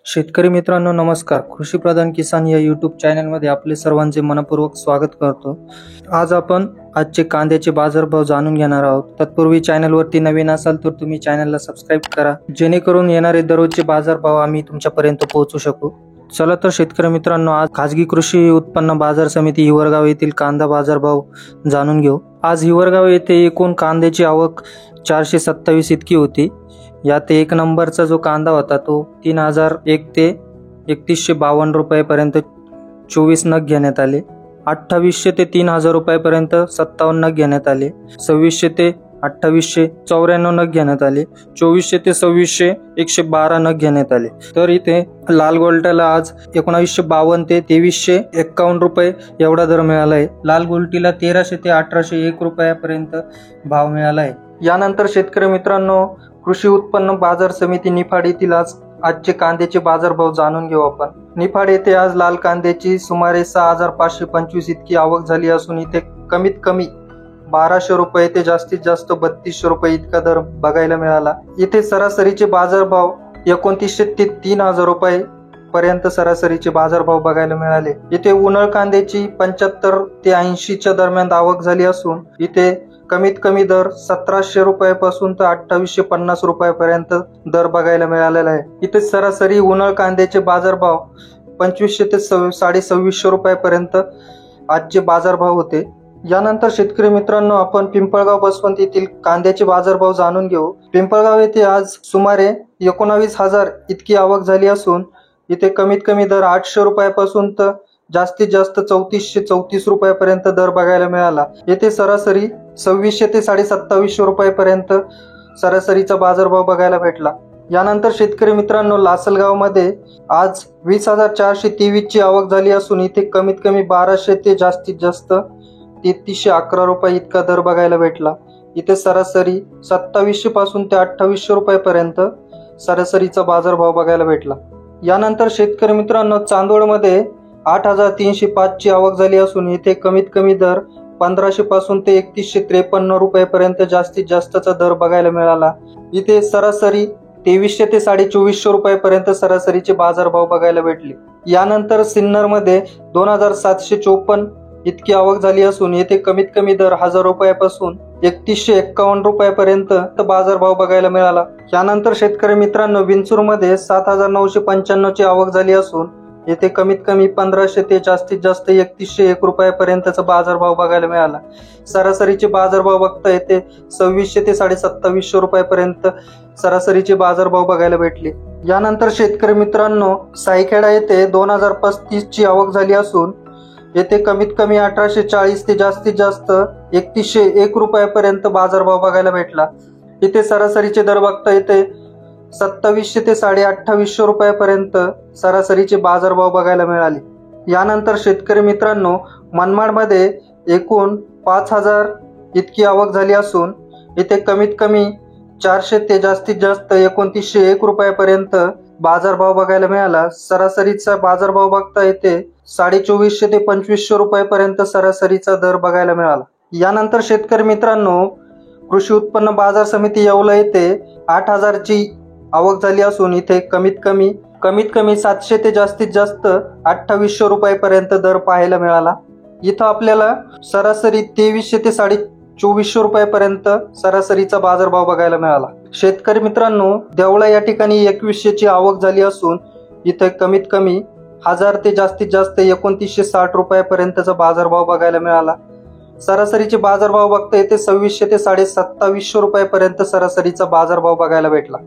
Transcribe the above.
शेतकरी मित्रांनो नमस्कार. कृषी प्रधान किसान या यूट्यूब चॅनलमध्ये आपले सर्वांचे मनपूर्वक स्वागत करतो. आज आपण आजचे कांद्याचे बाजारभाव जाणून घेणार आहोत. तत्पूर्वी चॅनलवरती नवीन असाल तर तुम्ही चॅनलला सबस्क्राईब करा, जेणेकरून येणारे दररोजचे बाजारभाव आम्ही तुमच्यापर्यंत पोहोचू शकू. चला तर शेतकरी मित्रांनो, आज खाजगी कृषी उत्पन्न बाजार समिती हिवरगाव येथील कांदा बाजारभाव जाणून घेऊ. आज हिवरगाव येथे एकूण कांद्याची आवक 427 इतकी होती. यात एक नंबरचा जो कांदा होता तो 3001 ते 3152 रुपयापर्यंत 24 नग घेण्यात आले. 2800 ते 3000 रुपयापर्यंत 57 नग घेण्यात आले. 2600 ते 2894 नग घेण्यात आले. 2400 ते 2600 112 नग घेण्यात आले. तर इथे लाल गोल्टाला आज 1952 ते 2351 रुपये एवढा दर मिळाला आहे. लाल गोल्टीला 1300 ते 1801 रुपयापर्यंत भाव मिळाला आहे. यानंतर शेतकरी मित्रांनो, कृषी उत्पन्न बाजार समिती निफाड येथील आजचे कांद्याचे बाजारभाव जाणून घेऊ आपण. निफाड येथे आज लाल कांद्याची सुमारे 6525 इतकी आवक झाली असून इथे कमीत कमी 1200 रुपये ते जास्तीत जास्त 3200 रुपये इतका दर बघायला मिळाला. इथे सरासरीचे बाजारभाव 2900 ते 3000 रुपये पर्यंत सरासरीचे बाजारभाव बघायला मिळाले. इथे उन्हाळ कांद्याची 75 ते 80च्या दरम्यान आवक झाली असून इथे कमीत कमी दर 1700 रुपयापासून तर 2850 रुपयापर्यंत दर बघायला मिळालेला आहे. इथे सरासरी उन्हाळ कांद्याचे बाजारभाव 2500 ते 2650 रुपयापर्यंत आजचे बाजारभाव होते. यानंतर शेतकरी मित्रांनो, आपण पिंपळगाव बसवंत येथील कांद्याचे बाजारभाव जाणून घेऊ. पिंपळगाव येथे आज सुमारे 19,000 इतकी आवक झाली असून इथे कमीत कमी दर 800 रुपयापासून तर जास्तीत जास्त 3434 रुपयापर्यंत दर बघायला मिळाला. येथे सरासरी 2600 ते 2750 रुपयापर्यंत सरासरीचा बाजारभाव बघायला भेटला. यानंतर शेतकरी मित्रांनो, लासलगाव मध्ये आज 20,423 ची आवक झाली असून इथे कमीत कमी 1200 ते जास्तीत जास्त 3311 रुपये इतका दर बघायला भेटला. इथे सरासरी 2700 पासून ते 2800 रुपयापर्यंत सरासरीचा बाजारभाव बघायला भेटला. यानंतर शेतकरी मित्रांनो, चांदवडमध्ये 8305 ची आवक झाली असून इथे कमीत कमी दर 1500 पासून ते 3153 रुपयापर्यंत जास्तीत जास्तचा दर बघायला मिळाला. इथे सरासरी 2300 ते 2450 रुपयापर्यंत सरासरीचे बाजारभाव बघायला भेटले. यानंतर सिन्नरमध्ये 2754 इतकी आवक झाली असून येथे कमीत कमी दर 1000 रुपयापासून 3151 रुपयापर्यंत बाजारभाव बघायला मिळाला. यानंतर शेतकरी मित्रांनो, विंचूरमध्ये 7995 ची आवक झाली असून येथे कमीत कमी 1500 ते जास्तीत जास्त 3101 रुपयापर्यंतचा बाजारभाव बघायला मिळाला. सरासरीचे बाजारभाव बघता येथे 2600 ते 2750 रुपयापर्यंत सरासरीचे बाजारभाव बघायला भेटले. यानंतर शेतकरी मित्रांनो, सायखेडा येथे 2035 ची आवक झाली असून येथे कमीत कमी 1840 ते जास्तीत जास्त 3101 रुपयापर्यंत बाजारभाव बघायला भेटला. इथे सरासरीचे दर बघता येते 2700 ते 2850 रुपयापर्यंत सरासरीचे बाजारभाव बघायला मिळाले. यानंतर शेतकरी मित्रांनो, मनमाडमध्ये एकूण 5000 इतकी आवक झाली असून इथे कमीत कमी 400 ते जास्तीत जास्त 2901 रुपयापर्यंत बाजारभाव बघायला मिळाला. सरासरीचा बाजारभाव बघता येते 2450 ते 2500 रुपयापर्यंत सरासरीचा दर बघायला मिळाला. यानंतर शेतकरी मित्रांनो, कृषी उत्पन्न बाजार समिती येवला येथे 8000 ची आवक झाली असून इथे कमीत कमी 700 ते जास्तीत जास्त 2800 रुपयापर्यंत दर पाहायला मिळाला. इथं आपल्याला सरासरी 2300 ते 2450 रुपयापर्यंत सरासरीचा बाजारभाव बघायला मिळाला. शेतकरी मित्रांनो, देवळा या ठिकाणी 2100 ची आवक झाली असून इथे कमीत कमी 1000 ते जास्तीत जास्त 2960 रुपयापर्यंतचा बाजारभाव बघायला मिळाला. सरासरीचे बाजारभाव बघता येते 2600 ते 2750 रुपयापर्यंत सरासरीचा बाजारभाव बघायला भेटला.